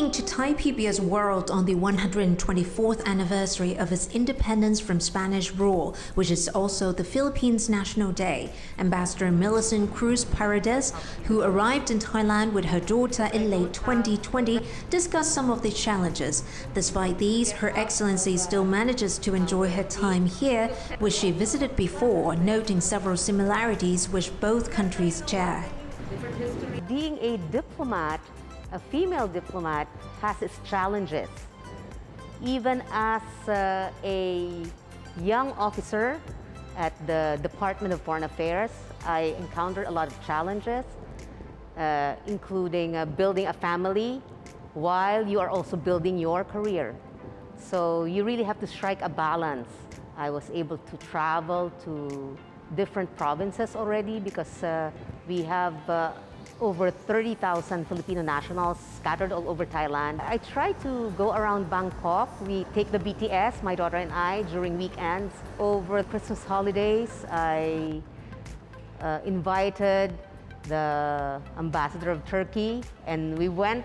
Belonging to Thai PBS World on the 124th anniversary of its independence from Spanish rule, which is also the Philippines' National Day, Ambassador Millicent Cruz Paredes, who arrived in Thailand with her daughter in late 2020, discussed some of the challenges. Despite these, Her Excellency still manages to enjoy her time here, which she visited before, noting several similarities which both countries share. Being a diplomat, a female diplomat, has its challenges. Even as a young officer at the Department of Foreign Affairs, I encountered a lot of challenges, including building a family while you are also building your career. So you really have to strike a balance. I was able to travel to different provinces already because we have over 30,000 Filipino nationals scattered all over Thailand. I try to go around Bangkok. We take the BTS, my daughter and I, during weekends. Over Christmas holidays, I invited the ambassador of Turkey, and we went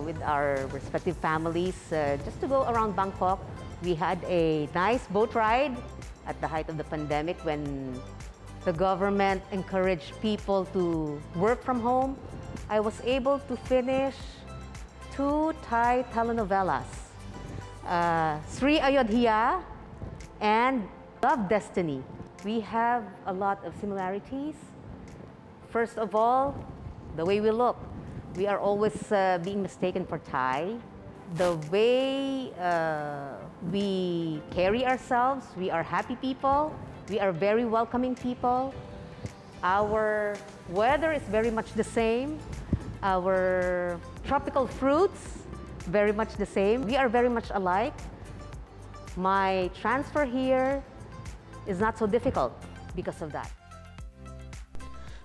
with our respective families just to go around Bangkok. We had a nice boat ride at the height of the pandemic when the government encouraged people to work from home. I was able to finish 2 Thai telenovelas, Sri Ayodhya and Love Destiny. We have a lot of similarities. First of all, the way we look. We are always being mistaken for Thai. The way we carry ourselves, we are happy people. We are very welcoming people. Our weather is very much the same. Our tropical fruits, very much the same. We are very much alike. My transfer here is not so difficult because of that.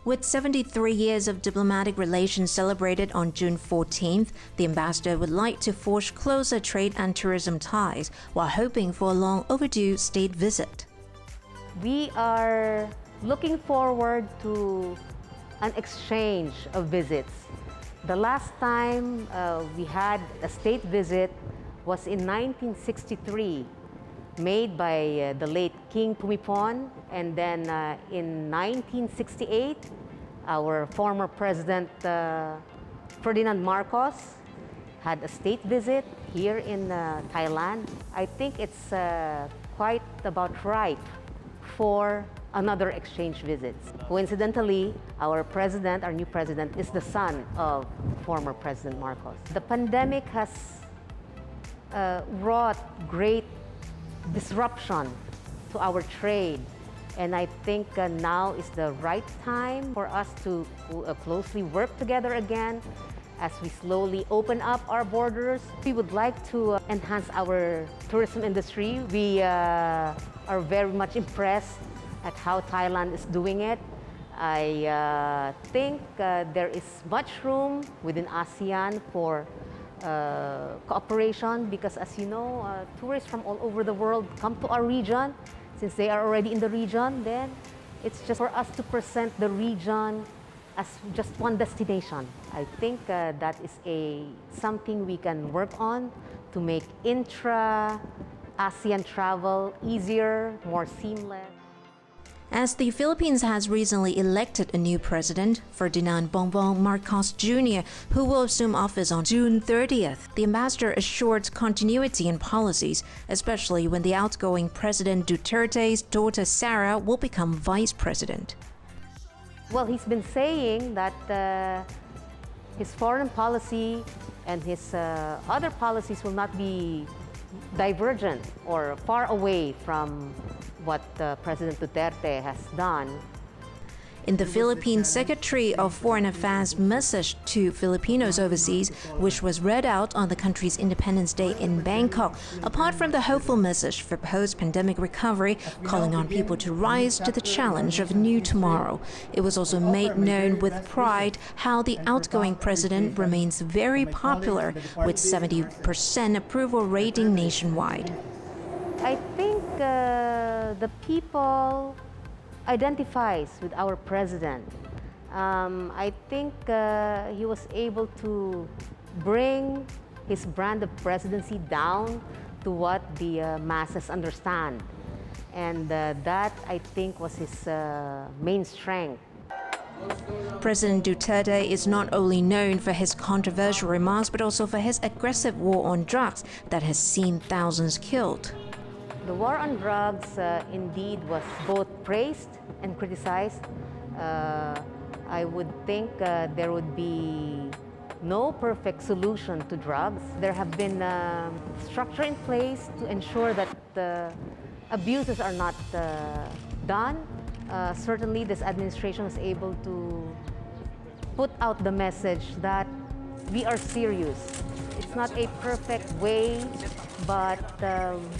With 73 years of diplomatic relations celebrated on June 14th, the ambassador would like to forge closer trade and tourism ties while hoping for a long overdue state visit. We are looking forward to an exchange of visits. The last time we had a state visit was in 1963, made by the late King Pumipon, and then in 1968, our former President Ferdinand Marcos had a state visit here in Thailand. I think it's quite about right for another exchange visits. Coincidentally, our president, our new president, is the son of former President Marcos. The pandemic has wrought great disruption to our trade, and I think now is the right time for us to closely work together again as we slowly open up our borders. We would like to enhance our tourism industry. We are very much impressed at how Thailand is doing it. I think there is much room within ASEAN for cooperation because, as you know, tourists from all over the world come to our region. Since they are already in the region, then it's just for us to present the region as just one destination. I think that is something we can work on to make intra-ASEAN travel easier, more seamless. As the Philippines has recently elected a new president, Ferdinand Bongbong Marcos Jr., who will assume office on June 30th, the ambassador assured continuity in policies, especially when the outgoing President Duterte's daughter Sarah will become vice president. Well, he's been saying that his foreign policy and his other policies will not be divergent or far away from what President Duterte has done. In the Philippines Secretary of Foreign Affairs message to Filipinos overseas, which was read out on the country's Independence Day in Bangkok, apart from the hopeful message for post-pandemic recovery, calling on people to rise to the challenge of a new tomorrow, it was also made known with pride how the outgoing president remains very popular, with 70% approval rating nationwide. I think the people identifies with our president. I think he was able to bring his brand of presidency down to what the masses understand. And that, I think, was his main strength. President Duterte is not only known for his controversial remarks, but also for his aggressive war on drugs that has seen thousands killed. The war on drugs indeed was both praised and criticized. I would think there would be no perfect solution to drugs. There have been structure in place to ensure that abuses are not done. Certainly, this administration was able to put out the message that we are serious. It's not a perfect way, but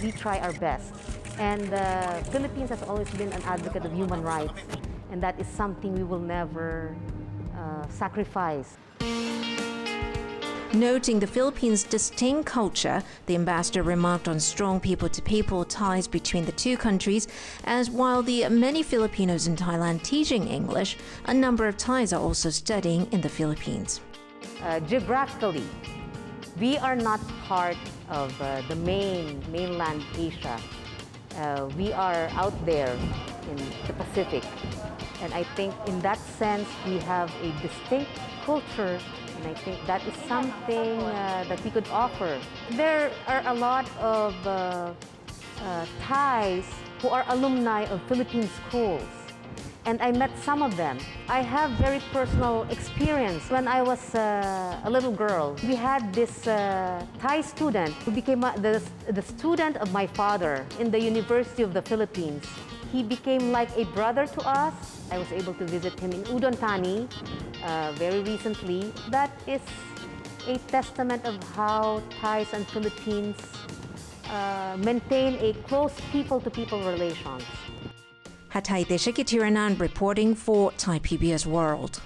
we try our best. And the Philippines has always been an advocate of human rights, and that is something we will never sacrifice. Noting the Philippines' distinct culture, the ambassador remarked on strong people-to-people ties between the two countries, as while the many Filipinos in Thailand teaching English, a number of Thais are also studying in the Philippines. Geographically, we are not part of the mainland Asia. We are out there in the Pacific. And I think in that sense, we have a distinct culture, and I think that is something that we could offer. There are a lot of Thais who are alumni of Philippine schools, and I met some of them. I have very personal experience. When I was a little girl, we had this Thai student who became the student of my father in the University of the Philippines. He became like a brother to us. I was able to visit him in Udon Thani very recently. That is a testament of how Thais and Philippines maintain a close people-to-people relations. Hatay Deshakitiranan reporting for Thai PBS World.